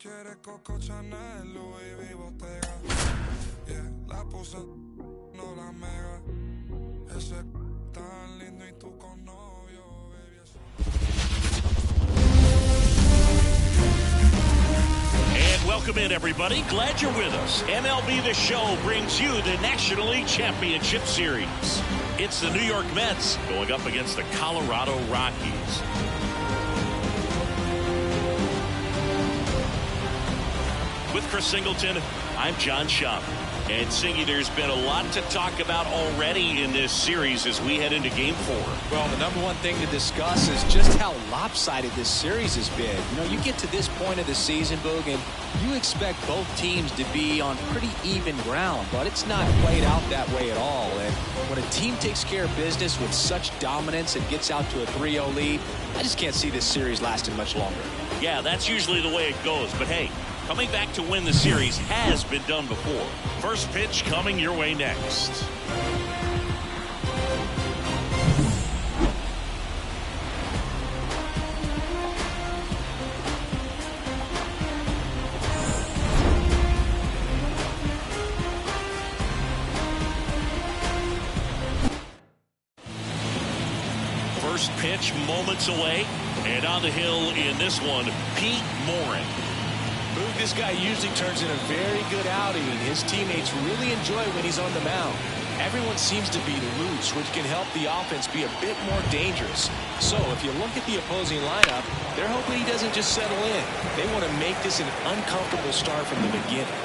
Quiere Coco Chanel, Louis V, Bottega. Yeah, la puse, no la mega. Ese tan lindo y tú con novio, baby. And welcome in, everybody. Glad you're with us. MLB The Show brings you the National League Championship Series. It's the New York Mets going up against the Colorado Rockies. With Chris Singleton, I'm John Shop. And Singy, there's been a lot to talk about already in this series as we head into Game 4. Well, the number one thing to discuss is just how lopsided this series has been. You know, you get to this point of the season, Boog, and you expect both teams to be on pretty even ground, but it's not played out that way at all. And when a team takes care of business with such dominance and gets out to a 3-0 lead, I just can't see this series lasting much longer. Yeah, that's usually the way it goes, but hey, coming back to win the series has been done before. First pitch coming your way next. First pitch moments away, and on the hill in this one, Pete Morin. This guy usually turns in a very good outing. His teammates really enjoy when he's on the mound. Everyone seems to be loose, which can help the offense be a bit more dangerous. So if you look at the opposing lineup, they're hoping he doesn't just settle in. They want to make this an uncomfortable start from the beginning.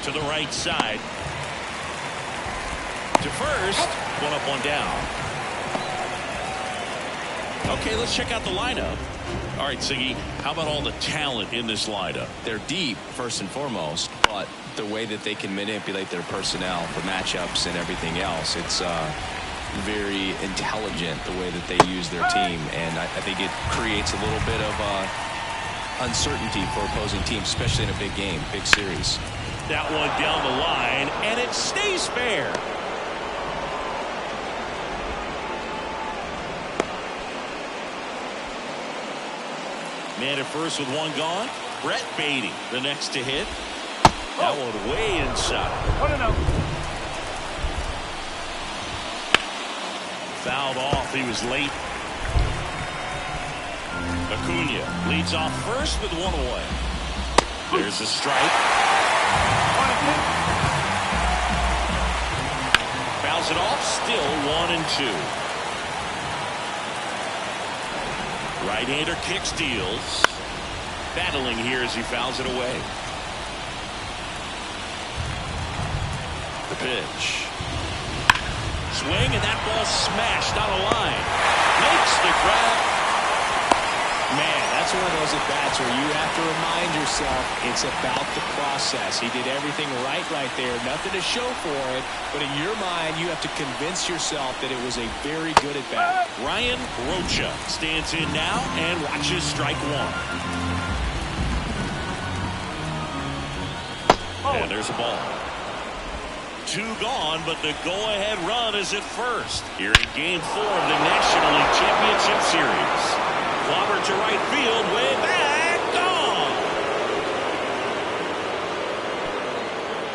To the right side. To first. One up, one down. Okay, let's check out the lineup. All right, Siggy, how about all the talent in this lineup? They're deep, first and foremost, but the way that they can manipulate their personnel for matchups and everything else, it's very intelligent the way that they use their team, and I think it creates a little bit of uncertainty for opposing teams, especially in a big game, big series. That one down the line, and it stays fair. Man at first with one gone. Brett Beatty, the next to hit. That one way inside. Fouled off. He was late. Acuna leads off first with one away. There's a strike. Fouls it off. Still 1-2. Right-hander kick steals. Battling here as he fouls it away. The pitch. Swing, and that ball smashed on a line. Makes the grab. Man, that's one of those at-bats where you have to remind yourself it's about the process. He did everything right there. Nothing to show for it. But in your mind, you have to convince yourself that it was a very good at-bat. Ryan Rocha stands in now and watches strike one. And there's a ball. Two gone, but the go-ahead run is at first. Here in Game 4 of the National League Championship Series. Clobber to right field, way back, gone!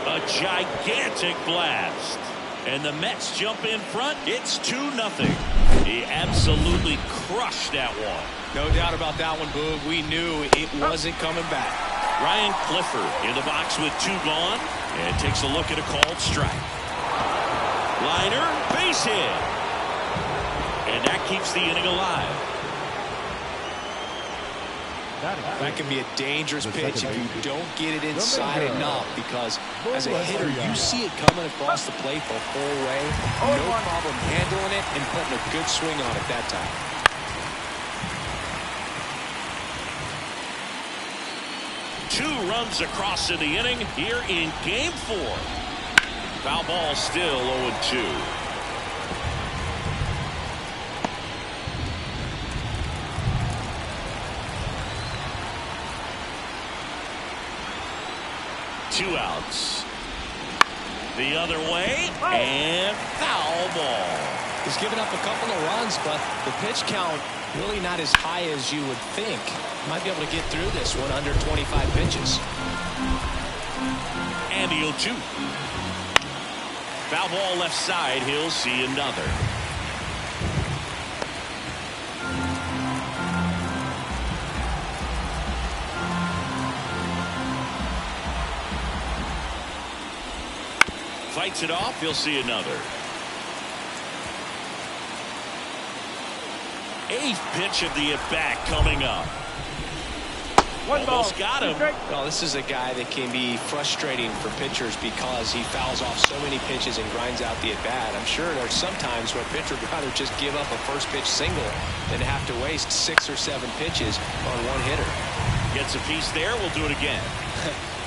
A gigantic blast. And the Mets jump in front. It's 2-0. He absolutely crushed that one. No doubt about that one, Boog. We knew it wasn't coming back. Ryan Clifford in the box with two gone. And takes a look at a called strike. Liner, base hit. And that keeps the inning alive. That can be a dangerous pitch if you don't get it inside enough, because as a hitter, you see it coming across the plate the whole way. No problem handling it and putting a good swing on it that time. Two runs across in the inning here in Game 4. Foul ball still 0-2. Two outs. The other way, and foul ball. He's given up a couple of runs, but the pitch count Really not as high as you would think. Might be able to get through this one under 25 pitches. And the 0-2. Foul ball left side. He'll see another. Fights it off. He'll see another. 8th pitch of the at-bat coming up. Almost got him. Well, this is a guy that can be frustrating for pitchers because he fouls off so many pitches and grinds out the at-bat. I'm sure there's some times where a pitcher would rather just give up a first pitch single than have to waste 6 or 7 pitches on one hitter. Gets a piece there. We'll do it again.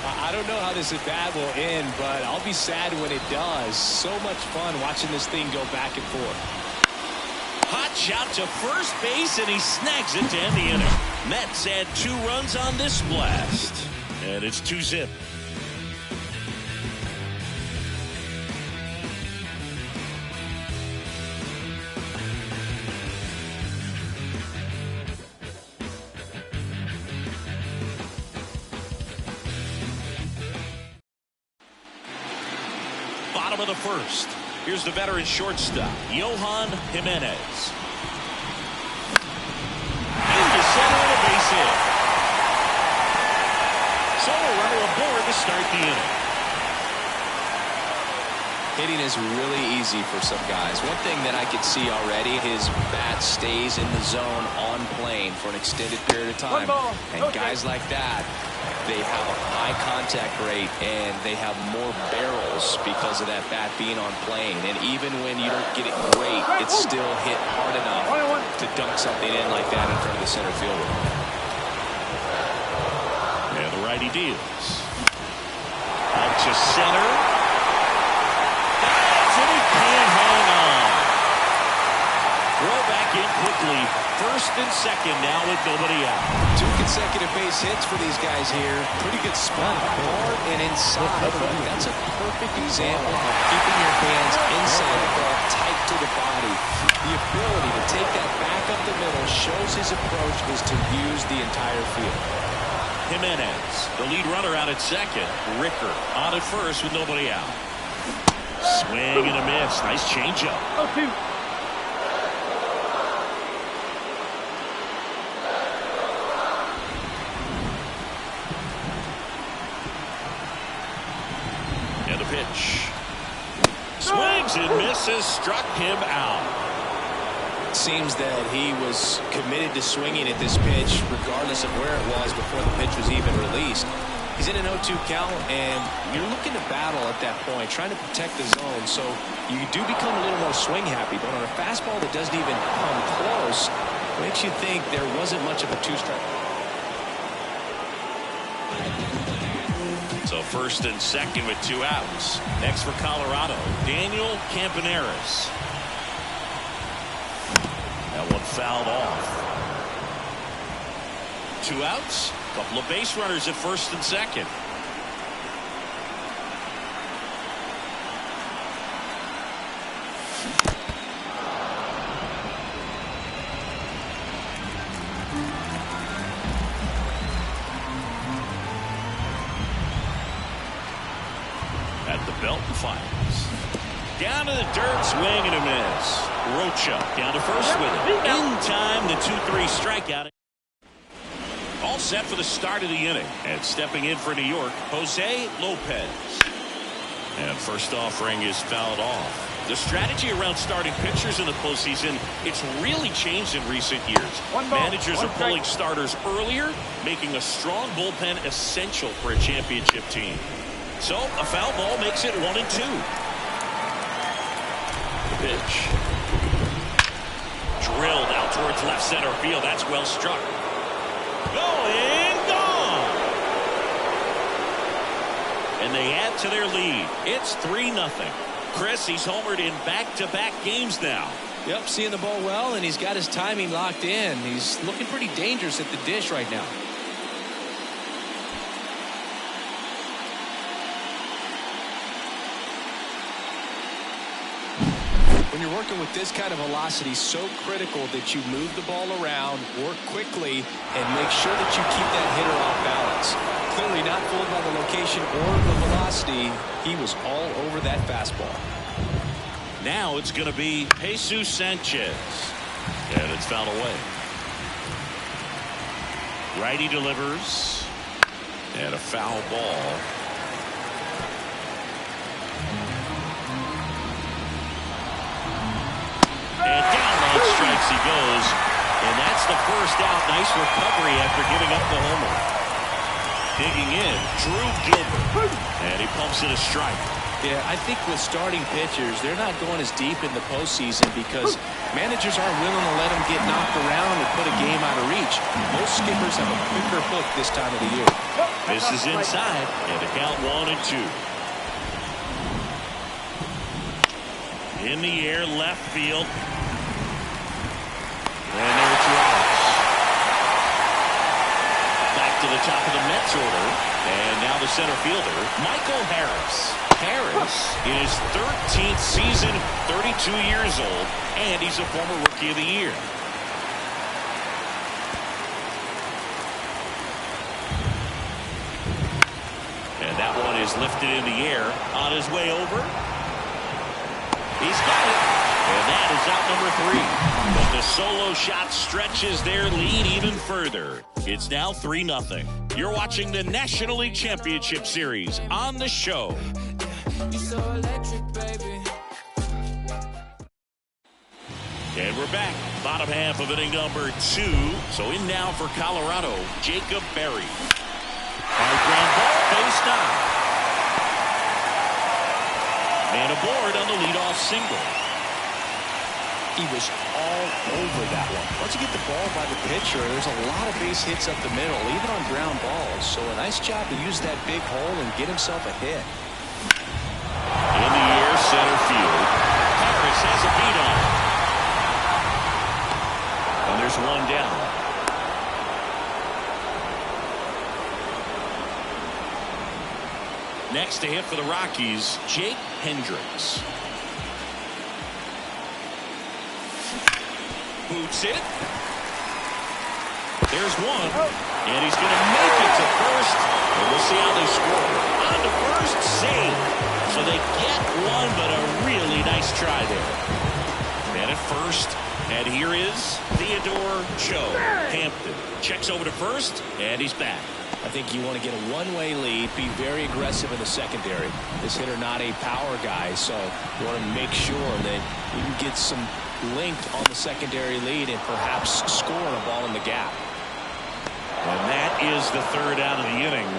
I don't know how this at-bat will end, but I'll be sad when it does. So much fun watching this thing go back and forth. Hot shot to first base, and he snags it to end the inning. Mets add 2 runs on this blast, and it's 2-zip. Bottom of the first. Here's the veteran shortstop, Yohan Jimenez. Into center and a base hit. So a runner aboard to start the inning. Hitting is really easy for some guys. One thing that I could see already, his bat stays in the zone on plane for an extended period of time. And guys like that, they have a high contact rate and they have more barrels because of that bat being on plane. And even when you don't get it great, it's still hit hard enough to dunk something in like that in front of the center fielder. And the righty deals. Out to center. And he can't hang on. Throw back in quickly. First and second now with nobody out. 2 consecutive base hits for these guys here. Pretty good spot. Hard and inside. That's a perfect example of keeping your hands inside the ball, tight to the body. The ability to take that back up the middle shows his approach is to use the entire field. Jimenez, the lead runner out at second. Ricker on at first with nobody out. Swing and a miss. Nice changeup. 0-2. And the pitch. Swings and misses. Struck him out. It seems that he was committed to swinging at this pitch regardless of where it was before the pitch was even released. He's in an 0-2 count, and you're looking to battle at that point, trying to protect the zone, so you do become a little more swing happy. But on a fastball that doesn't even come close, makes you think there wasn't much of a 2-strike. So first and second with 2 outs. Next for Colorado, Daniel Campaneris. That one fouled off. 2 outs. Couple of base runners at first and second. At the belt and fires. Down to the dirt, swing and a miss. Rocha down to first with it. In time, the 2-3 strikeout. All set for the start of the inning. And stepping in for New York, Jose Lopez. And first offering is fouled off. The strategy around starting pitchers in the postseason, it's really changed in recent years. Managers are pulling starters earlier, making a strong bullpen essential for a championship team. So a foul ball makes it 1-2. The pitch. Drilled out towards left center field. That's well struck. Going, gone. And they add to their lead. It's 3-0. Chris, he's homered in back-to-back games now. Yep, seeing the ball well, and he's got his timing locked in. He's looking pretty dangerous at the dish right now. When you're working with this kind of velocity, so critical that you move the ball around, work quickly, and make sure that you keep that hitter off balance. Clearly not fooled by the location or the velocity. He was all over that fastball. Now it's going to be Jesus Sanchez. And it's fouled away. Righty delivers. And a foul ball. And down on strikes he goes. And that's the first out. Nice recovery after giving up the homer. Digging in, Drew Gilbert. And he pumps it a strike. Yeah, I think with starting pitchers, they're not going as deep in the postseason because managers aren't willing to let them get knocked around and put a game out of reach. Most skippers have a quicker hook this time of the year. This is inside, and the count 1-2. In the air, left field. And there are 2 outs. Back to the top of the Mets order. And now the center fielder, Michael Harris. Harris in his 13th season, 32 years old, and he's a former Rookie of the Year. And that one is lifted in the air on his way over. He's got it. And that is out number 3. But the solo shot stretches their lead even further. It's now 3-0. You're watching the National League Championship Series on the show. You're so electric, baby. And we're back. Bottom half of inning number 2. So in now for Colorado, Jacob Berry. Hard ground ball, base down. Man aboard on the leadoff single. He was all over that one. Once you get the ball by the pitcher, there's a lot of base hits up the middle, even on ground balls. So a nice job to use that big hole and get himself a hit. In the air, center field. Harris has a beat on it. And there's one down. Next to hit for the Rockies, Jake Hendricks. Boots it. There's one. And he's going to make it to first. And we'll see how they score. On to first, save. So they get one, but a really nice try there. And at first, and here is Theodore Cho. Hampton checks over to first, and he's back. I think you want to get a one-way lead, be very aggressive in the secondary. This hitter not a power guy, so you want to make sure that you can get some length on the secondary lead and perhaps score a ball in the gap. And that is the 3rd out of the inning.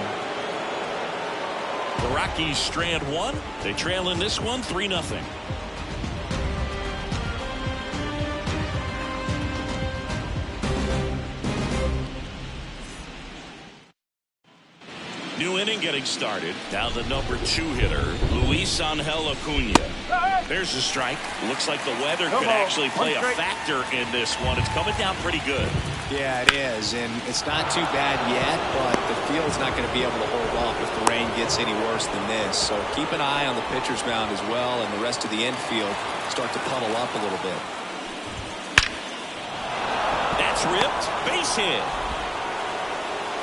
The Rockies strand 1. They trail in this one 3-0. New inning getting started. Now the number 2 hitter, Luis Angel Acuna. There's a strike. Looks like the weather could actually play a factor in this one. It's coming down pretty good. Yeah, it is, and it's not too bad yet, but the field's not going to be able to hold off if the rain gets any worse than this. So keep an eye on the pitcher's mound as well, and the rest of the infield start to puddle up a little bit. That's ripped. Base hit.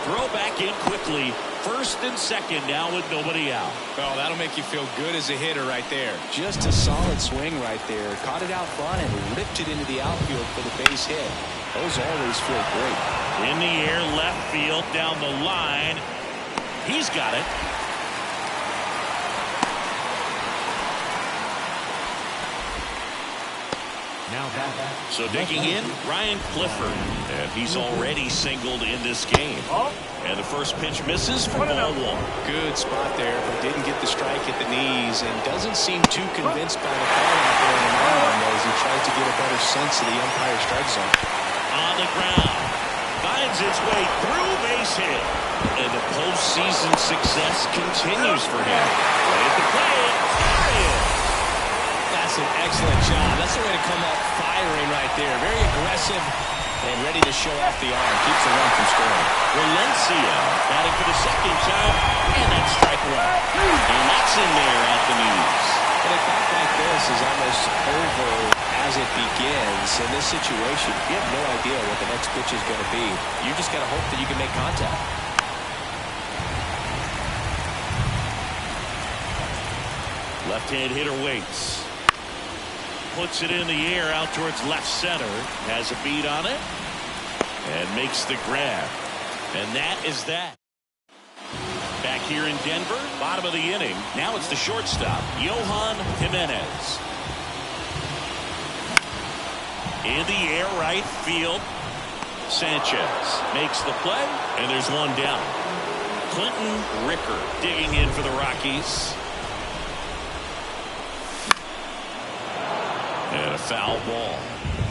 Throw back in quickly. First and second now with nobody out. Well, that'll make you feel good as a hitter right there. Just a solid swing right there. Caught it out front and ripped it into the outfield for the base hit. Those always feel great. In the air, left field, down the line. He's got it. Now back. So digging in, Ryan Clifford. And he's already singled in this game. And the first pitch misses for ball 1. Good spot there, but didn't get the strike at the knees and doesn't seem too convinced by the call out there in the mound as he tries to get a better sense of the umpire's strike zone. On the ground. Finds its way through, base hit. And the postseason success continues for him. Ready to play it. There he is. That's an excellent job. That's the way to come up firing right there. Very aggressive and ready to show off the arm. Keeps the run from scoring. Valencia batting for the second time. And that's strike 1. And that's in there at the knees. And a count like this is almost over as it begins. In this situation, you have no idea what the next pitch is going to be. You just got to hope that you can make contact. Left-hand hitter waits. Puts it in the air out towards left center. Has a beat on it. And makes the grab. And that is that. Back here in Denver, bottom of the inning. Now it's the shortstop, Johan Jimenez. In the air, right field. Sanchez makes the play, and there's one down. Clinton Ricker digging in for the Rockies. And a foul ball.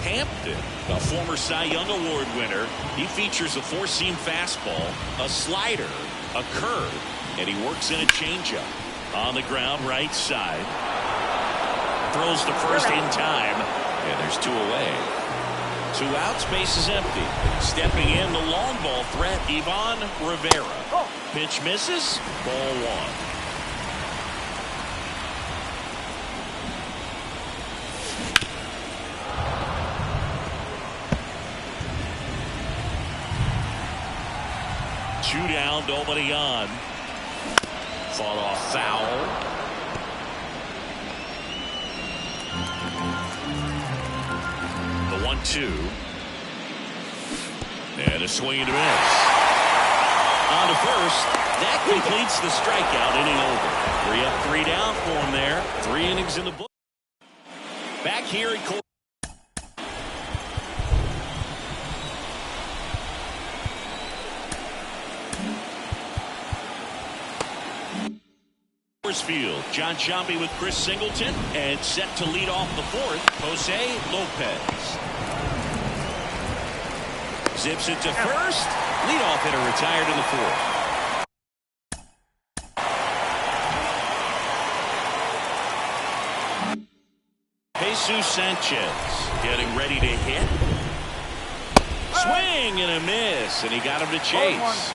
Hampton, a former Cy Young Award winner. He features a four-seam fastball, a slider, a curve, and he works in a changeup. On the ground, right side. Throws the first in time, and there's two away. 2 outs, base is empty. Stepping in, the long ball threat, Ivan Rivera. Pitch misses, ball one. Two down, nobody on. Fought off foul. The 1-2. And a swing and a miss. On to first. That completes the strikeout. Inning over. 3 up, 3 down for him there. 3 innings in the book. Back here at Field. John Sciambi with Chris Singleton, and set to lead off the 4th, Jose Lopez. Zips it to first. Leadoff hitter retired in the 4th. Jesus Sanchez getting ready to hit. Swing and a miss, and he got him to chase.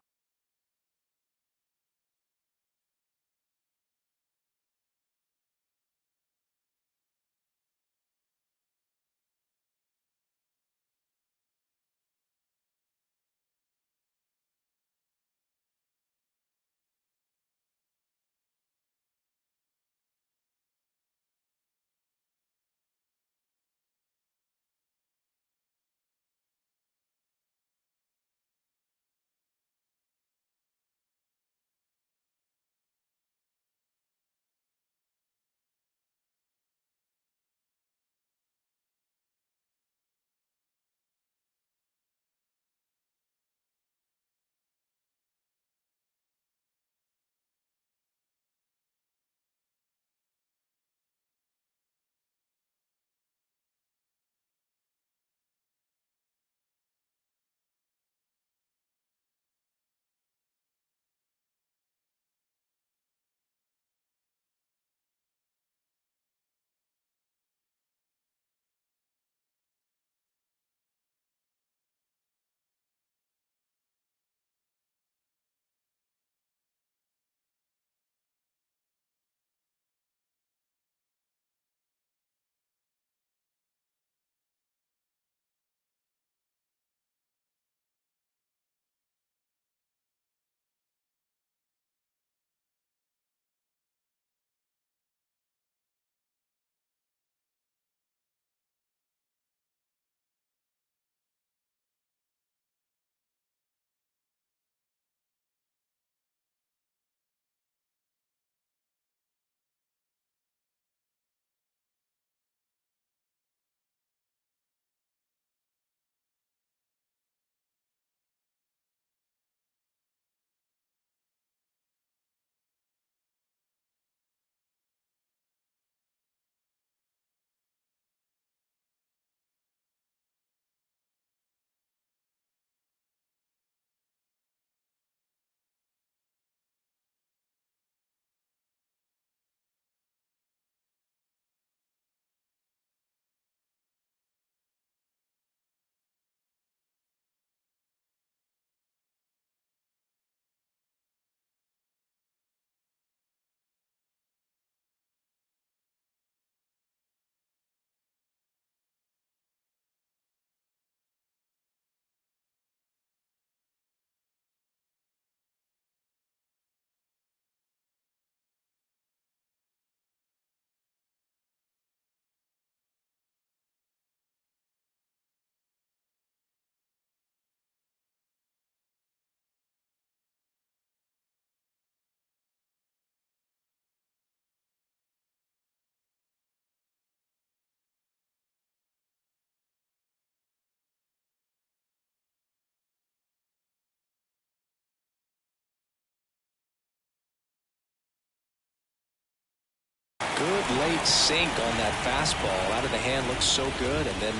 good late sink on that fastball. Out of the hand, looks so good, and then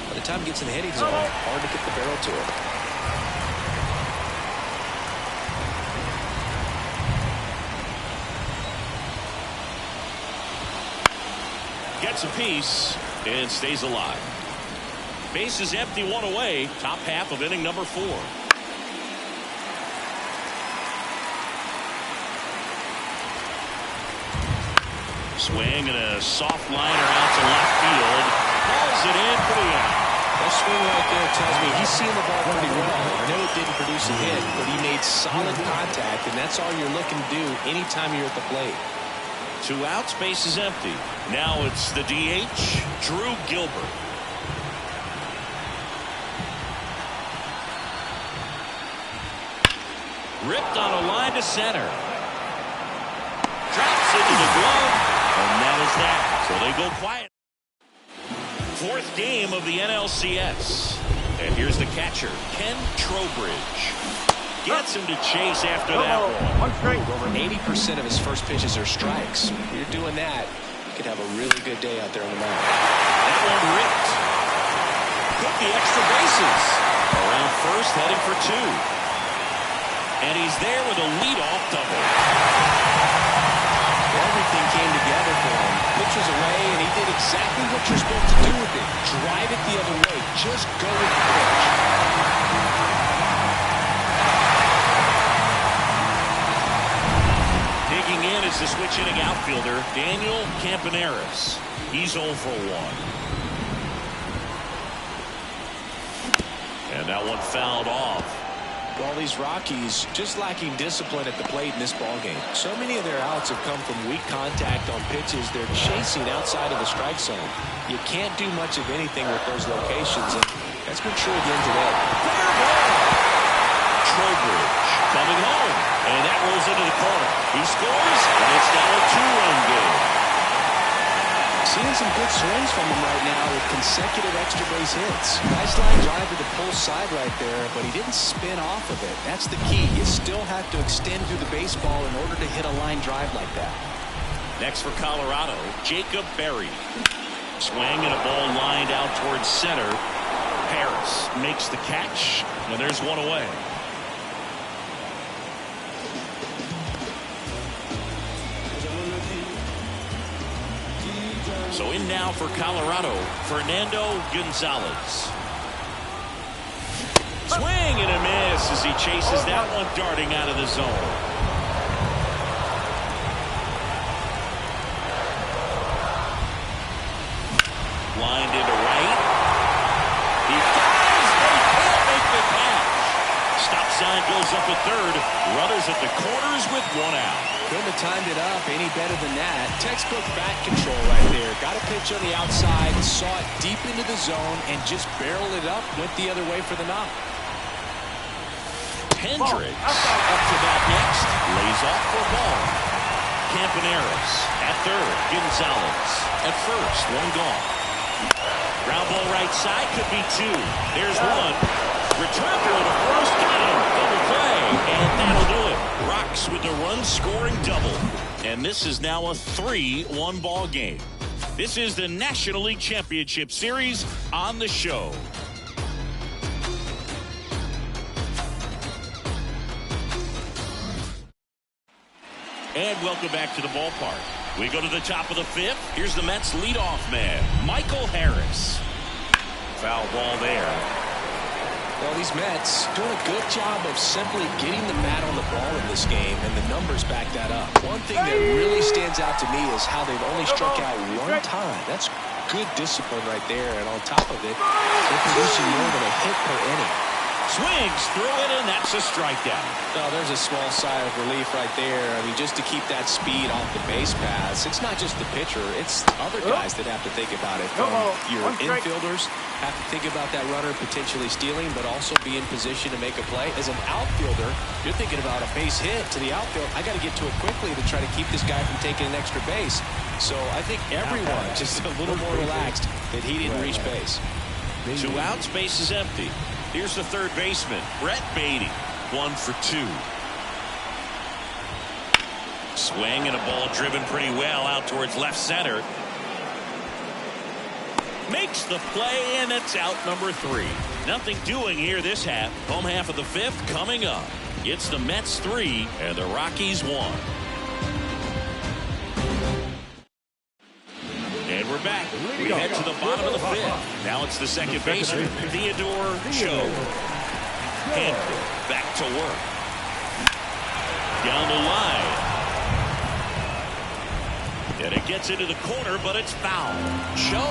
by the time it gets in the hitting zone, hard to get the barrel to it. Gets a piece and stays alive. Base is empty, one away. Top half of inning number 4. Swing and a soft liner out to left field. Calls it in for the out. That swing right there tells me he's seeing the ball pretty well. I know it didn't produce a hit, but he made solid contact, and that's all you're looking to do anytime you're at the plate. 2 outs, base is empty. Now it's the DH, Drew Gilbert. Ripped on a line to center. Drops into the glove, and that is that. So they go quiet. 4th game of the NLCS. And here's the catcher, Ken Trowbridge. Gets him to chase after that one. Over 80% of his first pitches are strikes. If you're doing that, you could have a really good day out there on the mound. That one ripped. Took the extra bases. Around first, heading for 2. And he's there with a leadoff double. Everything came together for him. Pitcher's away, and he did exactly what you're supposed to do with it. Drive it the other way. Just go with the pitch. Digging in is the switch hitting outfielder, Daniel Campaneris. He's 0 for 1. And that one fouled off. Well, these Rockies just lacking discipline at the plate in this ballgame. So many of their outs have come from weak contact on pitches they're chasing outside of the strike zone. You can't do much of anything with those locations, and that's been true again today. Fair ball. Trowbridge coming home, and that rolls into the corner. He scores, and it's now a 2-run game. Seeing some good swings from him right now with consecutive extra base hits. Nice line drive to the pull side right there, but he didn't spin off of it. That's the key. You still have to extend through the baseball in order to hit a line drive like that. Next for Colorado, Jacob Berry. Swing and a ball lined out towards center. Harris makes the catch, and there's one away. So in now for Colorado, Fernando Gonzalez. Swing and a miss as he chases that one darting out of the zone. Lined into right. He fires, but he can't make the catch. Stop sign goes up at third. Runners at the corners with 1 out. Couldn't have timed it up any better than that. Textbook bat control right there. Got a pitch on the outside, saw it deep into the zone, and just barreled it up. Went the other way for the knock. Hendricks up to bat next. Lays off for a ball. Campaneris at third. Gonzalez at first. 1 gone. Ground ball right side. Could be 2. There's 1. Return throw to first. Got him. Double play. And that'll do it. Rocks with the run-scoring double. And this is now a 3-1 ball game. This is the National League Championship Series on the show. And welcome back to the ballpark. We go to the top of the 5th. Here's the Mets leadoff man, Michael Harris. Foul ball there. Well, these Mets doing a good job of simply getting the bat on the ball in this game, and the numbers back that up. One thing that really stands out to me is how they've only struck out 1 time. That's good discipline right there, and on top of it, they're producing more than a hit per inning. Swings through it, and that's a strikeout. Oh, there's a small sigh of relief right there. I mean, just to keep that speed off the base paths. It's not just the pitcher. It's other guys that have to think about it. Your infielders have to think about that runner potentially stealing, but also be in position to make a play. As an outfielder, you're thinking about a base hit to the outfield. I got to get to it quickly to try to keep this guy from taking an extra base. So I think everyone just a little more relaxed that he didn't reach base. 2 outs, base is empty. Here's the third baseman, Brett Beatty. 1 for 2. Swing and a ball driven pretty well out towards left center. Makes the play, and it's out number 3. Nothing doing here this half. Home half of the 5th coming up. It's the Mets 3 and the Rockies 1. And we're back. We head to the bottom of the 5th. Now it's the second baseman, Theodore Cho. Handler back to work. Down the line. And it gets into the corner, but it's foul. Cho,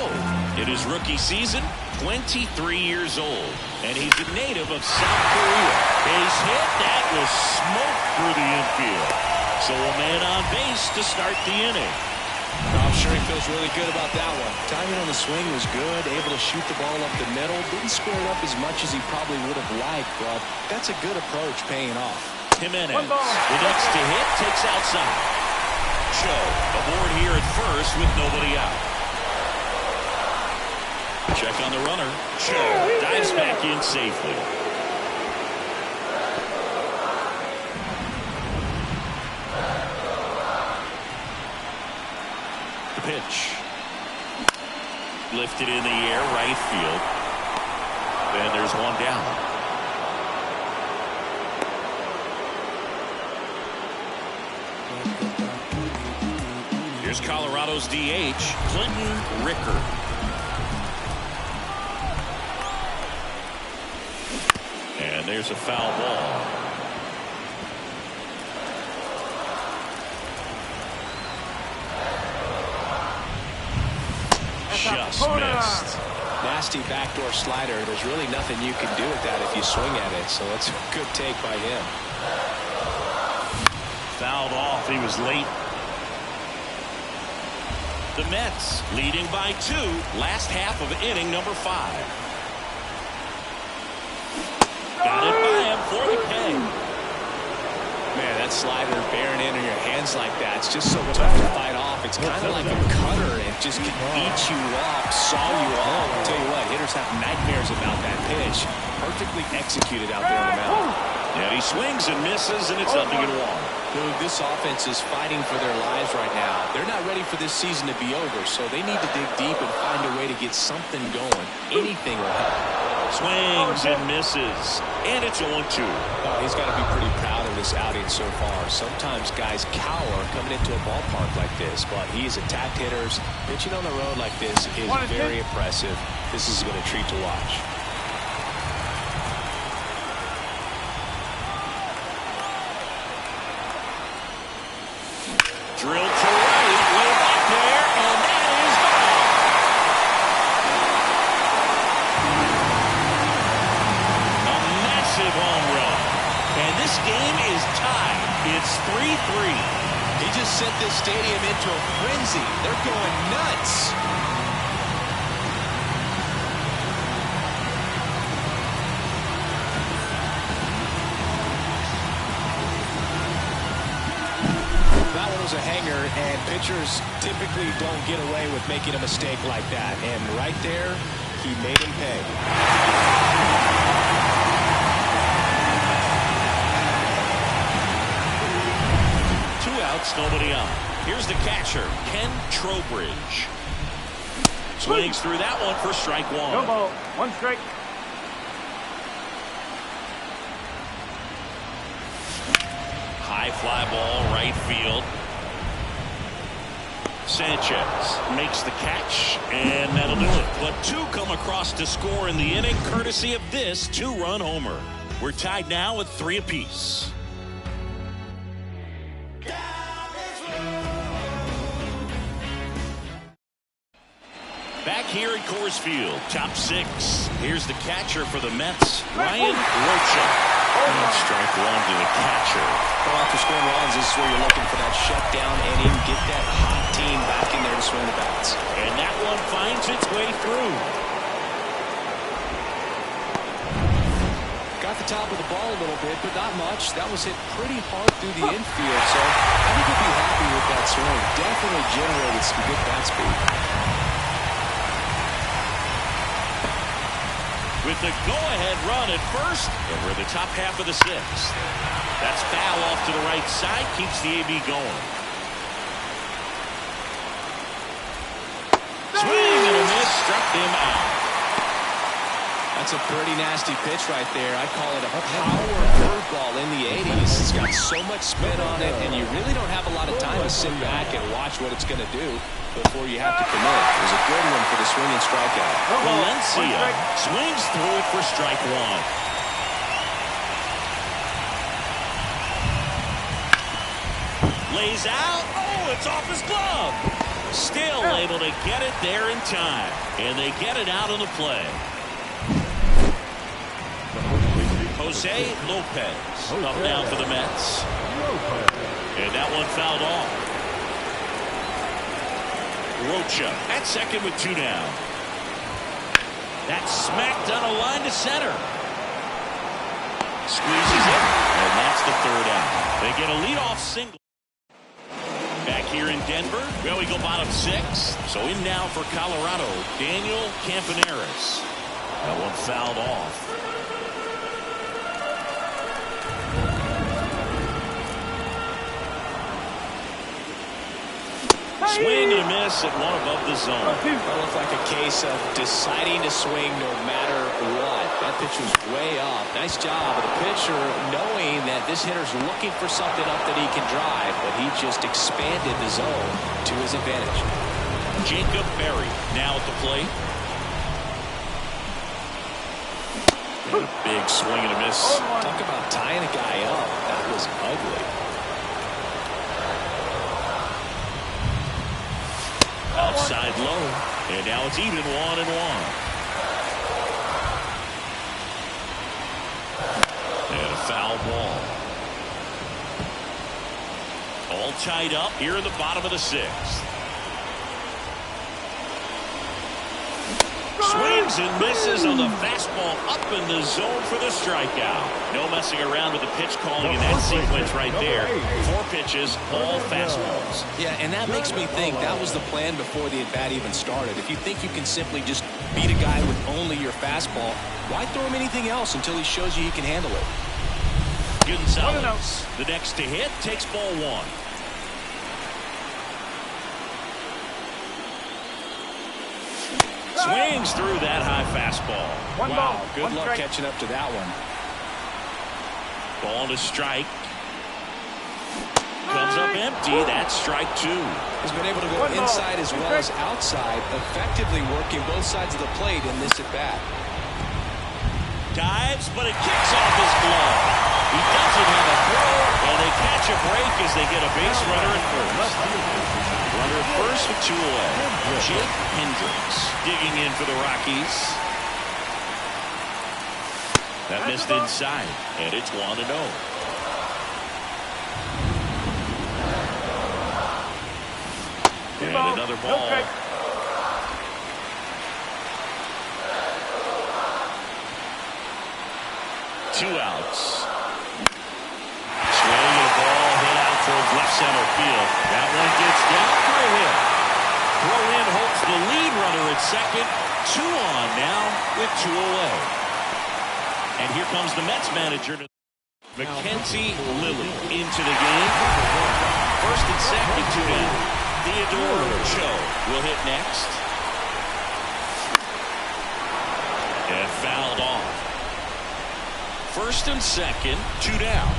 in his rookie season, 23 years old. And he's a native of South Korea. Base hit, that was smoke through the infield. So a man on base to start the inning. I'm sure he feels really good about that one. Timing on the swing was good, able to shoot the ball up the middle. Didn't square it up as much as he probably would have liked, but that's a good approach paying off. Jimenez, the next to hit, takes outside. Cho aboard here at first with nobody out. Check on the runner. Cho dives back in safely. The pitch. Lifted in the air, right field. And there's one down. Here's Colorado's DH, Clinton Ricker. And there's a foul ball. Just missed. Nasty backdoor slider. There's really nothing you can do with that if you swing at it. So that's a good take by him. Fouled off. He was late. The Mets leading by 2. Last half of inning number 5. Got it by him for the pay. Man, that slider bearing in your hands like that, it's just so tough to fight off. It's kind of like a cutter. It just can eat you up, saw you off. I'll tell you what, hitters have nightmares about that pitch. Perfectly executed out there on the mound. Yeah, he swings and misses, and it's nothing at all. Dude, this offense is fighting for their lives right now. They're not ready for this season to be over, so they need to dig deep and find a way to get something going. Anything will help. Swings and misses, and it's 0-2. Oh, he's got to be pretty proud of this outing so far. Sometimes guys cower coming into a ballpark like this, but he's attacked hitters. Pitching on the road like this is very impressive. This is been a treat to watch. Drilled to right, way back there, and that is gone. A massive home run. And this game is tied. It's 3-3. He just sent this stadium into a frenzy. They're going nuts. That one was a hanger, and pitchers typically don't get away with making a mistake like that. And right there, he made him pay. 2 outs, nobody on. Here's the catcher, Ken Trowbridge. Swings through that one for strike 1. No ball, 1 strike. High fly ball, right field. Sanchez makes the catch, and that'll do it. But 2 come across to score in the inning, courtesy of this 2-run homer. We're tied now with 3 apiece. Back here at Coors Field, top 6. Here's the catcher for the Mets, Ryan Rocha. Strike 1 to the catcher. Well, after scoring runs, this is where you're looking for that shutdown inning. Get that hot team back in there to swing the bats. And that one finds its way through. Got the top of the ball a little bit, but not much. That was hit pretty hard through the infield, so I think he'll be happy with that swing. Definitely generated some good bat speed. with the go-ahead run at first, and we're in the top half of the sixth. That's foul off to the right side, keeps the AB going. Swing and a miss, struck him out. That's a pretty nasty pitch right there. I call it a power curveball in the 80s. It's got so much spin on it, and you really don't have a lot of time to sit back and watch what it's going to do before you have to commit. It was a good one for the swing and strikeout. Valencia swings through it for strike one. Lays out. Oh, it's off his glove. Still able to get it there in time. And they get it out of the play. Jose Lopez up now for the Mets. And that one fouled off. Rocha at second with 2 down. That's smacked on a line to center. Squeezes it, and that's the 3rd out. They get a leadoff single. Back here in Denver, well, we go bottom 6. So in now for Colorado, Daniel Campaneris. That one fouled off. Swing and a miss at one above the zone. That looked like a case of deciding to swing no matter what. That pitch was way off. Nice job of the pitcher knowing that this hitter's looking for something up that he can drive, but he just expanded the zone to his advantage. Jacob Berry now at the plate. And a big swing and a miss. Talk about tying a guy up. That was ugly. Outside low, and now it's even 1-1. And a foul ball. All tied up here in the bottom of the 6th. Swings and misses on the fastball up in the zone for the strikeout. No messing around with the pitch calling in that sequence right there. 4 pitches, all fastballs. Yeah, and that makes me think that was the plan before the at-bat even started. If you think you can simply just beat a guy with only your fastball, why throw him anything else until he shows you he can handle it? Gonzalez, the next to hit, takes ball 1. Swings through that high fastball. Wow, good luck catching up to that one. Ball to strike. Comes up empty. That's strike 2. He's been able to go inside as well as outside, effectively working both sides of the plate in this at-bat. Dives, but it kicks off his glove. He doesn't have a throw, and they catch a break as they get a base runner at first. Runner at first with 2 away. Jake Hendricks digging in for the Rockies. That missed inside, and it's 1-0. And another ball. 2 outs. Swing and a ball hit out towards left center field. That one gets down for a hit. Throw in hopes the lead runner at second. 2 on now with 2 away. And here comes the Mets manager. Mackenzie Lilly into the game. First and second, 2 down. Theodore Cho will hit next. And fouled off. First and second, 2 down.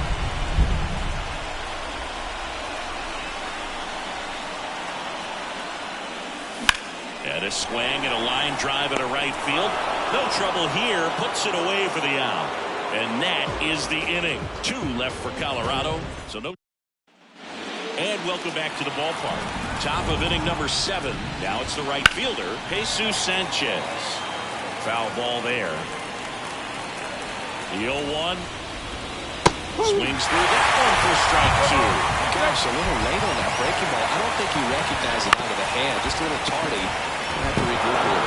And a swing and a line drive at a right field. No trouble here. Puts it away for the out. And that is the inning. 2 left for Colorado. So no. And welcome back to the ballpark. Top of inning number 7. Now it's the right fielder, Jesus Sanchez. Foul ball there. The 0-1. Swings through that one for strike 2. Gosh, a little late on that breaking ball. I don't think he recognized it out of the hand. Just a little tardy. Have to regroup here.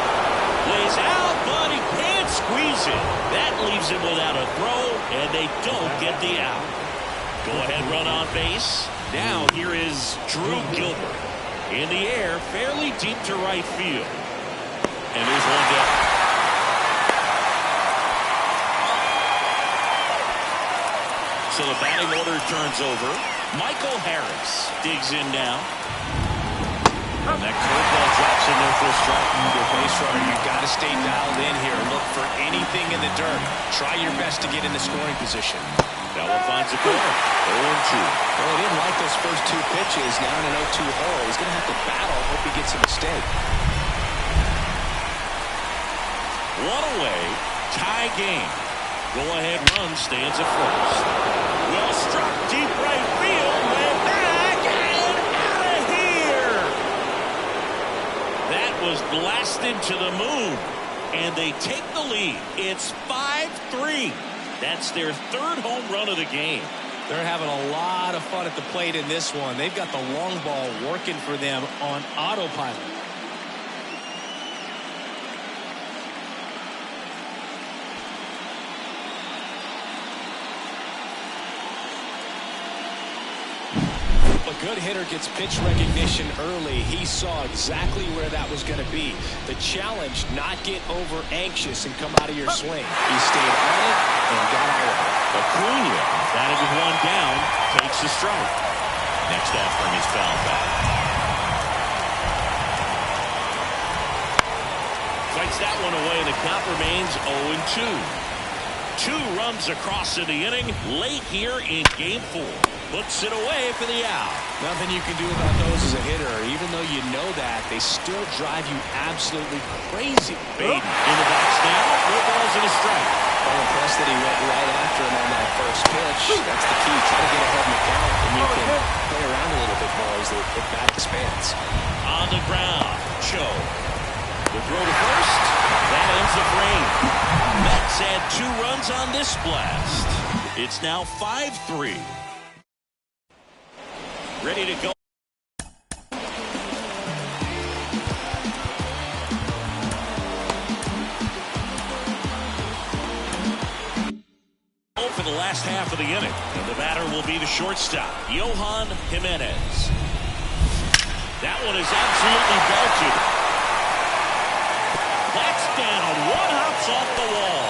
Lays out, but he can't squeeze it. That leaves him without a throw, and they don't get the out. Go ahead, run on base. Now here is Drew Gilbert. In the air, fairly deep to right field. And there's one down. So the batting order turns over. Michael Harris digs in now. And that curveball drops in there for a strike. The base runner, you've got to stay dialed in here. Look for anything in the dirt. Try your best to get in the scoring position. That one finds a corner. 0-2. Well, he didn't like those first two pitches. Now in an 0-2 hole, he's going to have to battle. Hope he gets a mistake. One away. Tie game. Go-ahead run stands at first. Well struck deep right field. Way back and out of here. That was blasted to the moon. And they take the lead. It's 5-3. That's their third home run of the game. They're having a lot of fun at the plate in this one. They've got the long ball working for them on autopilot. A good hitter gets pitch recognition early. He saw exactly where that was going to be. The challenge, not get over anxious and come out of your swing. He stayed on it and got out of it. Acuna, batted with one down, takes the strike. Next offering is fouled back. Fights that one away, and the count remains 0-2. 2 runs across in the inning late here in Game 4. Puts it away for the out. Nothing you can do about those as a hitter. Even though you know that, they still drive you absolutely crazy. Baden in the box now. 4 balls and a strike. I'm impressed that he went right after him on that first pitch. That's the key. Try to get ahead in the count, and you can play around a little bit more as the bat expands. On the ground, Cho. The throw to first. That ends the frame. Mets had 2 runs on this blast. It's now 5-3. Ready to go. For the last half of the inning. And the batter will be the shortstop, Yohan Jimenez. That one is absolutely belted. That's down. One hops off the wall.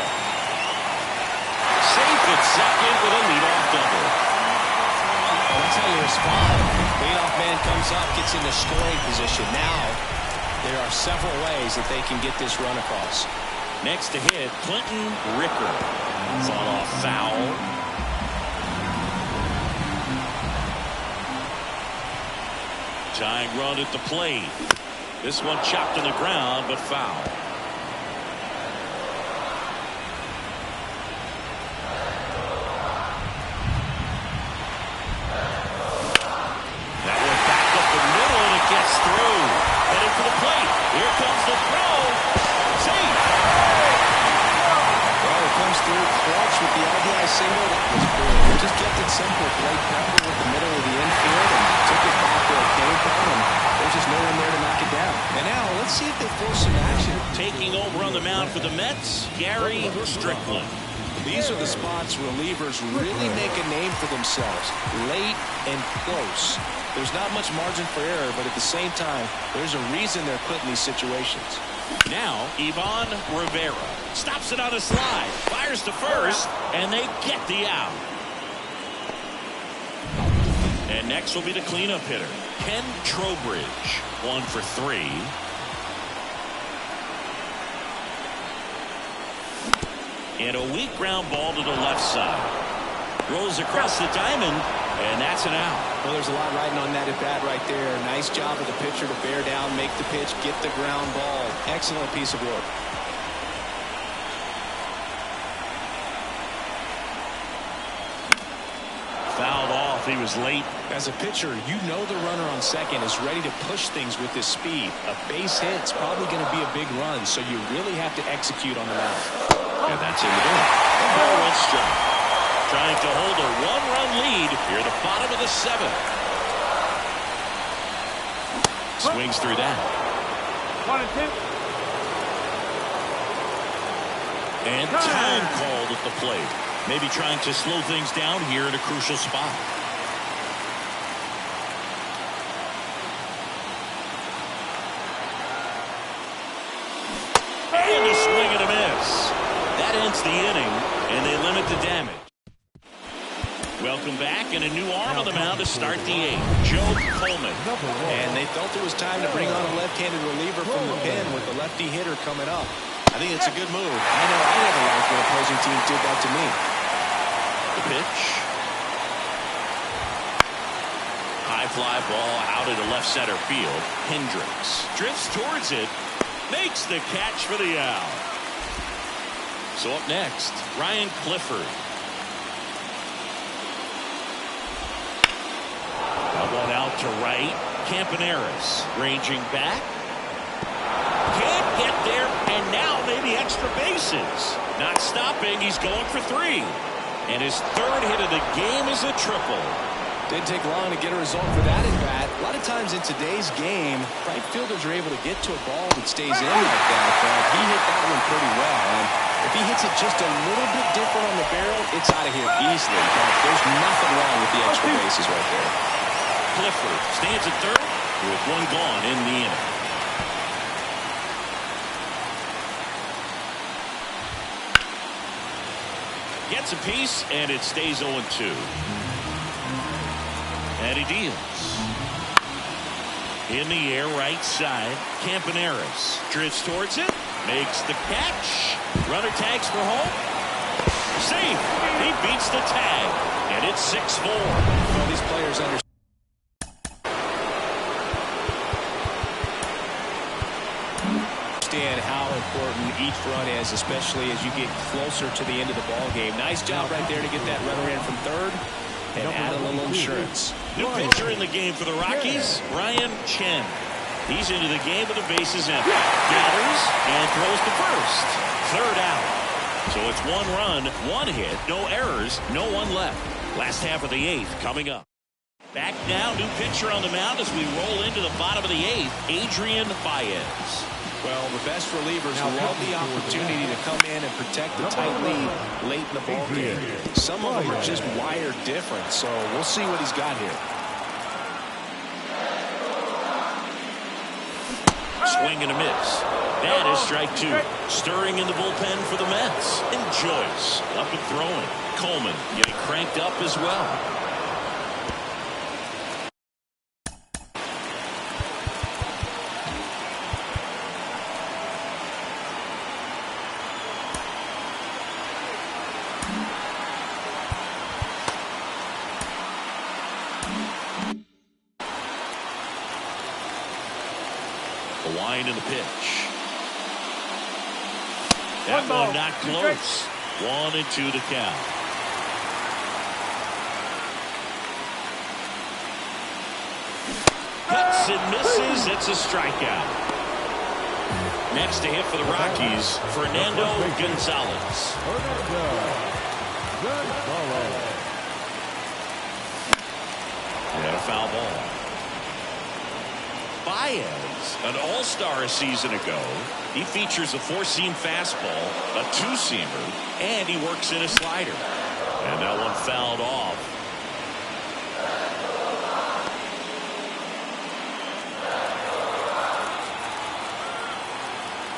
Safe at second with a leadoff double. That's how you respond. Leadoff man comes up, gets into scoring position. Now, there are several ways that they can get this run across. Next to hit, Clinton Ricker. Fall off foul. Tying run at the plate. This one chopped to the ground, but foul. Gets through. Headed for the plate. Here comes the throw. Safe. Well, it comes through clutch with the RBI single. That was good. Just kept it simple. Played Pepper with the middle of the infield and took it back where it came from. And there's just no one there to knock it down. And now, let's see if they force some action. Taking over on the mound for the Mets, Gary Strickland. These are the spots relievers really make a name for themselves. Late and close. There's not much margin for error, but at the same time, there's a reason they're put in these situations. Now, Ivan Rivera stops it on a slide, fires to first, and they get the out. And next will be the cleanup hitter, Ken Trowbridge, 1 for 3. And a weak ground ball to the left side. Rolls across the diamond, and that's an out. Well, there's a lot riding on that at bat right there. Nice job of the pitcher to bear down, make the pitch, get the ground ball. Excellent piece of work. Fouled off. He was late. As a pitcher, you know the runner on second is ready to push things with his speed. A base hit's probably going to be a big run, so you really have to execute on the mound. And that's in the door. Ball one strike. Trying to hold a 1-run lead here at the bottom of the 7th. Swings through that. 1-2. And time called at the plate. Maybe trying to slow things down here in a crucial spot. And a swing and a miss. That ends the inning, and they limit the damage. Welcome back, and a new arm on the mound to start the 8th. Joe Coleman. And they felt it was time to bring on a left-handed reliever from the pen with the lefty hitter coming up. I think it's a good move. I know I never liked when opposing teams did that to me. The pitch. High fly ball out into left center field. Hendricks drifts towards it. Makes the catch for the out. So up next, Ryan Clifford. One out to right. Campaneris ranging back. Can't get there, and now maybe extra bases. Not stopping. He's going for 3. And his 3rd hit of the game is a triple. Didn't take long to get a result for that at bat. A lot of times in today's game, right fielders are able to get to a ball that stays in like that, but he hit that one pretty well. And if he hits it just a little bit different on the barrel, it's out of here easily. But there's nothing wrong with the extra bases right there. Clifford stands at 3rd with 1 gone in the inning. Gets a piece, and it stays 0-2. And he deals. In the air, right side. Campaneris drifts towards it. Makes the catch. Runner tags for home. Safe. He beats the tag. And it's 6-4. Well, these players understand how important each run is, especially as you get closer to the end of the ball game. Nice job right there to get that runner in from 3rd and add a little insurance. New pitcher in the game for the Rockies, Ryan Chen. He's into the game with the bases empty. Gathers and throws to first. 3rd out. So it's 1 run, 1 hit, no errors, no one left. Last half of the 8th coming up. Back now, new pitcher on the mound as we roll into the bottom of the 8th, Adrian Baez. Well, the best relievers love the opportunity to come in and protect the tight lead late in the ball game. Some of them are just wired different, so we'll see what he's got here. Swing and a miss. That is strike 2. Stirring in the bullpen for the Mets. And Joyce up and throwing. Coleman getting cranked up as well. The wind and the pitch. That one not close. 1-2 to count. Cuts and misses. It's a strikeout. Next to hit for the Rockies, Fernando Gonzalez. And a foul ball. Baez, an all-star a season ago. He features a 4-seam fastball, a 2-seamer, and he works in a slider. And that one fouled off.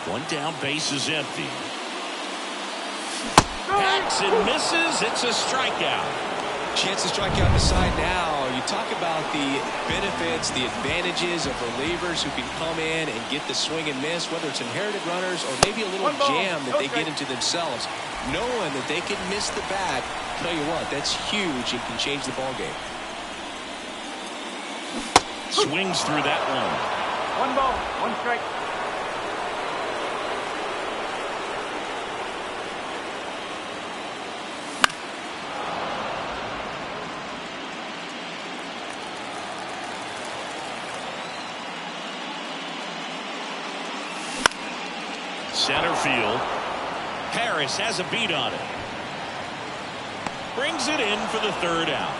One down, base is empty. Hacks and misses. It's a strikeout. Chance to strike out the side now. You talk about the benefits, the advantages of relievers who can come in and get the swing and miss, whether it's inherited runners or maybe a little jam that they get into themselves. Knowing that they can miss the bat, tell you what, that's huge and can change the ball game. Swings through that one. 1 ball, 1 strike. Center field. Harris has a beat on it. Brings it in for the 3rd out.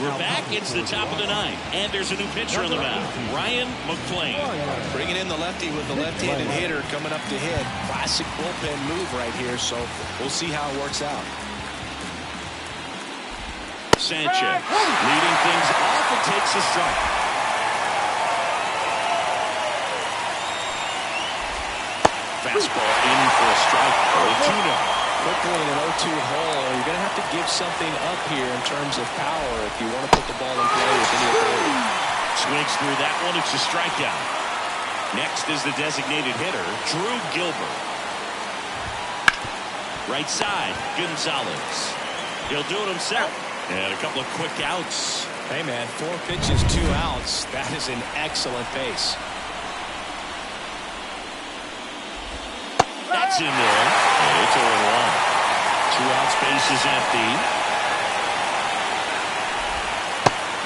We're back. It's the top of the 9th. And there's a new pitcher on the mound. Ryan McClain. Bringing in the lefty with the left-handed hitter coming up to hit. Classic bullpen move right here, so we'll see how it works out. Sanchez leading things off and takes a strike. Fastball in for a strike. 2-0. quickly in an 0-2 hole, you're going to have to give something up here in terms of power if you want to put the ball in play with any authority. Swings through that one. It's a strikeout. Next is the designated hitter, Drew Gilbert. Right side, Gonzalez. He'll do it himself. And a couple of quick outs. Hey, man, 4 pitches, 2 outs. That is an excellent pace. That's in there. And it's 0-1. 2 outs, base is empty.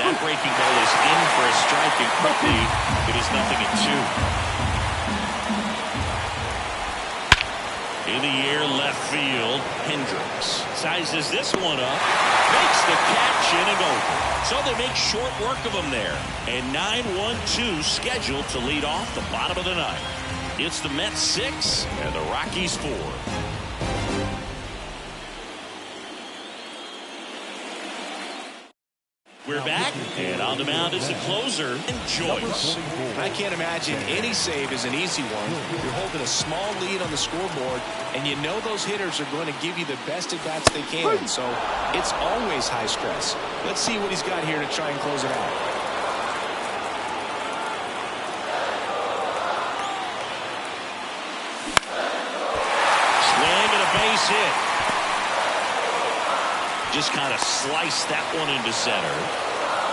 That breaking ball is in for a strike, and quickly it is 0-2. In the air, left field, Hendricks sizes this one up, makes the catch, inning over. So they make short work of him there. And 9-1-2 scheduled to lead off the bottom of the ninth. It's the Mets 6 and the Rockies 4. We're back, and on the mound is the closer, Joyce. I can't imagine any save is an easy one. You're holding a small lead on the scoreboard, and you know those hitters are going to give you the best at-bats they can, so it's always high stress. Let's see what he's got here to try and close it out. Swing and a base hit. Just kind of sliced that one into center.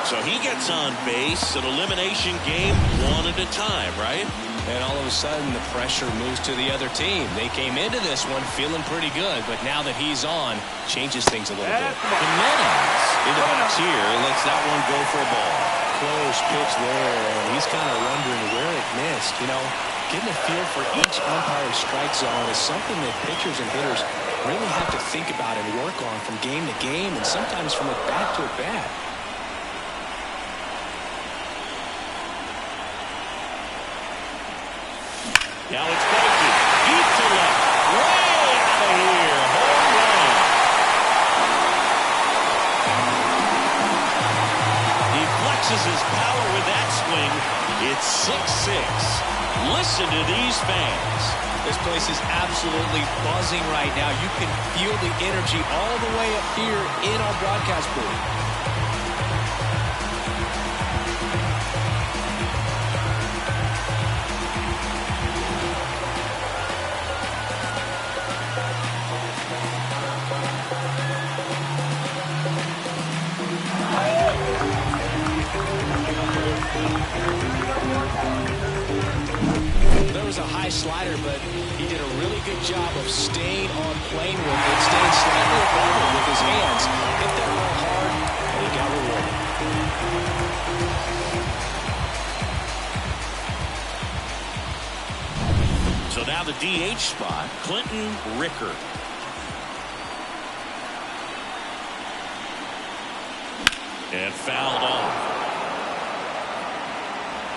So he gets on base. An elimination game, 1 at a time, right? And all of a sudden, the pressure moves to the other team. They came into this one feeling pretty good, but now that he's on, changes things a little bit. Jimenez in the box here lets that one go for a ball. Close pitch there, and he's kind of wondering where it missed. You know, getting a feel for each umpire's strike zone is something that pitchers and hitters really have to think about and work on from game to game, and sometimes from at bat to at bat. Now it's Bacon. Deep to left. Way out of here. Home run. He flexes his power with that swing. It's 6-6. Listen to these fans. This place is absolutely buzzing right now. You can feel the energy all the way up here in our broadcast booth. There was a high slider, but he did a really good job of staying on plane with it, staying slightly above it with his hands. Hit that ball hard, and he got rewarded. So now the DH spot, Clinton Rickard. And fouled off.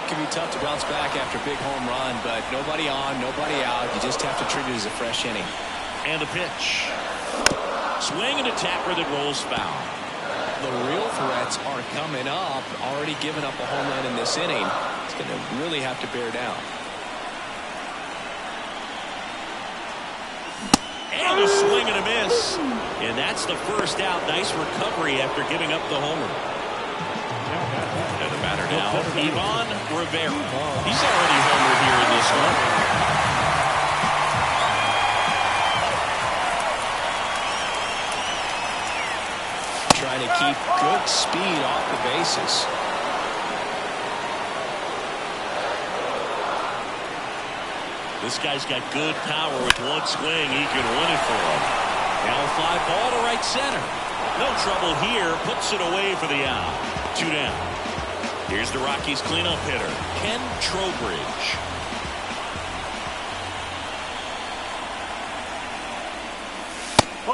It can be tough to bounce back after a big home run, but nobody on, nobody out. You just have to treat it as a fresh inning. And a pitch. Swing and a tapper that rolls foul. The real threats are coming up. Already given up a home run in this inning. It's going to really have to bear down. And a swing and a miss. And that's the first out. Nice recovery after giving up the homer. And the batter now, Ivan Rivera. He's already homered here in this one. Trying to keep good speed off the bases. This guy's got good power. With one swing, he can win it for him. Now a fly ball to right center. No trouble here. Puts it away for the out. 2 down. Here's the Rockies cleanup hitter, Ken Trowbridge.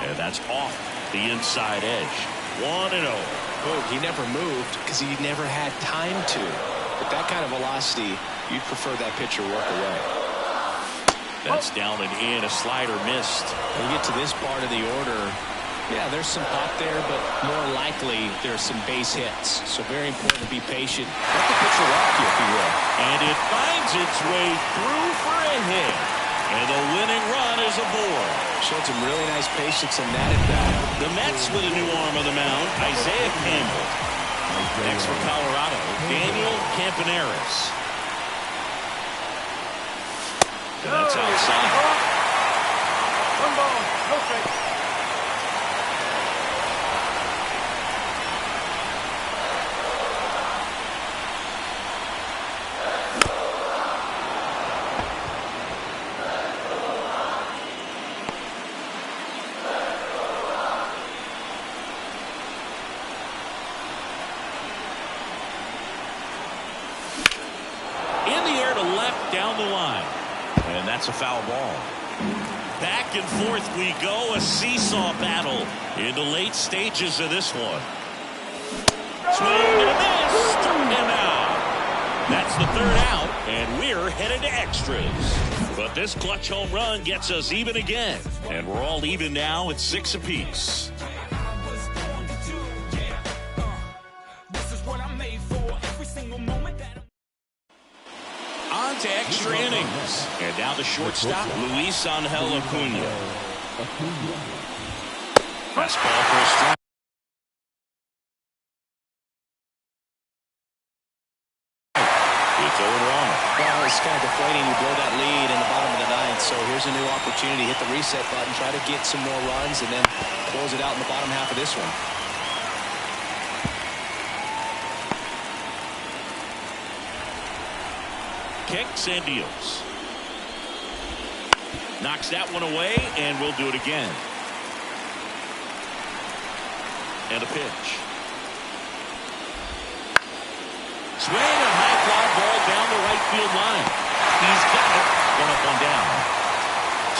And that's off the inside edge. 1-0. Oh, he never moved because he never had time to. But that kind of velocity, you'd prefer that pitcher work away. That's down and in. A slider missed. When you get to this part of the order, yeah, there's some pop there, but more likely there's some base hits. So very important to be patient. Let the pitcher walk you, if you will. And it finds its way through for a hit. And the winning run is aboard. Showed some really nice patience in that at bat. The Mets with a new arm on the mound, Isaiah Campbell. Next for Colorado, Daniel Campaneris. And that's outside. One ball, no strikes. Down the line. And that's a foul ball. Back and forth we go. A seesaw battle in the late stages of this one. Swing and a miss. Turned him out. That's the third out, and we're headed to extras. But this clutch home run gets us even again. And we're all even now at 6 apiece. To extra innings. And now the shortstop, Luis Angel Acuna. Fastball for a strike. It's 0-1. Well, it's kind of deflating. You blow that lead in the bottom of the ninth. So here's a new opportunity. Hit the reset button. Try to get some more runs and then close it out in the bottom half of this one. Kicks and deals. Knocks that one away, and we'll do it again. And a pitch. Swing and high fly ball down the right field line. He's got it. 1 up, 1 down.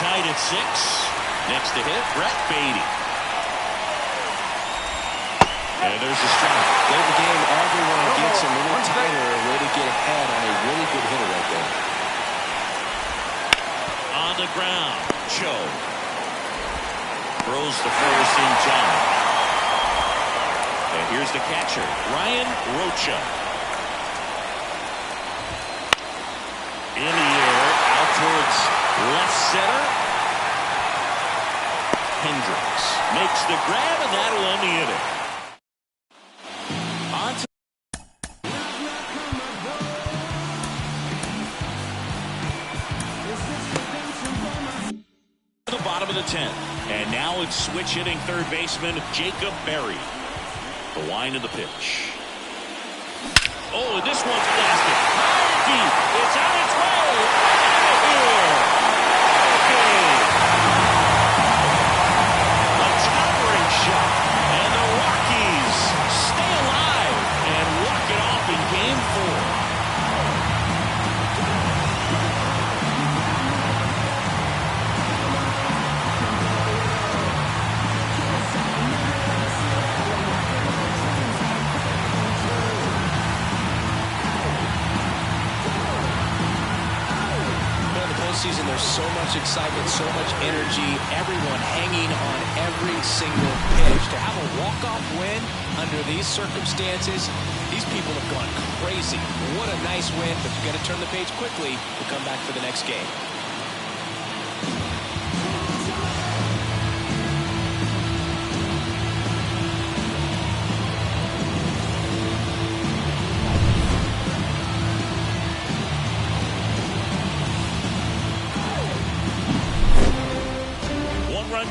Tied at 6. Next to hit, Brett Beatty. And there's a strike. Late the game, everyone gets a little tighter. A way to get ahead on a really good hitter right there. On the ground, Cho. Throws the first in time. And here's the catcher, Ryan Rocha. In the air, out towards left center. Hendricks makes the grab, and that'll end the inning. Bottom of the 10th. And now it's switch hitting third baseman Jacob Berry. The line of the pitch. Oh, and this one's blasted. High deep. It's on its way. Out of here. Okay. A towering shot. And the Rockies stay alive and walk it off in game 4. Season, there's so much excitement, so much energy, everyone hanging on every single pitch. To have a walk-off win under these circumstances, these people have gone crazy. What a nice win, but you got to turn the page quickly to come back for the next game.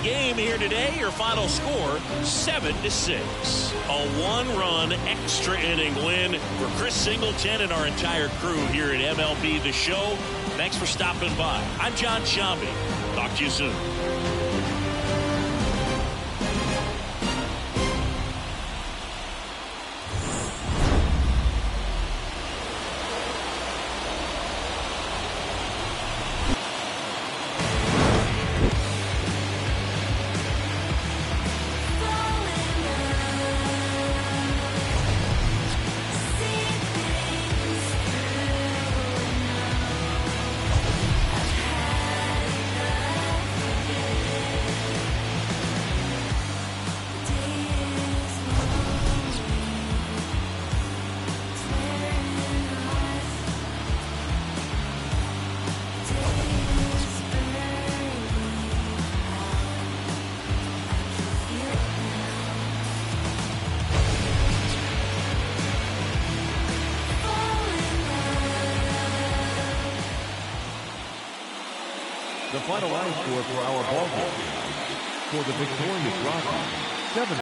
Game here today. Your final score 7-6. A 1-run extra inning win for Chris Singleton and our entire crew here at MLB The Show. Thanks for stopping by. I'm John Shambi. Talk to you soon. The final line score for our ball game. For the victorious Rockies, 7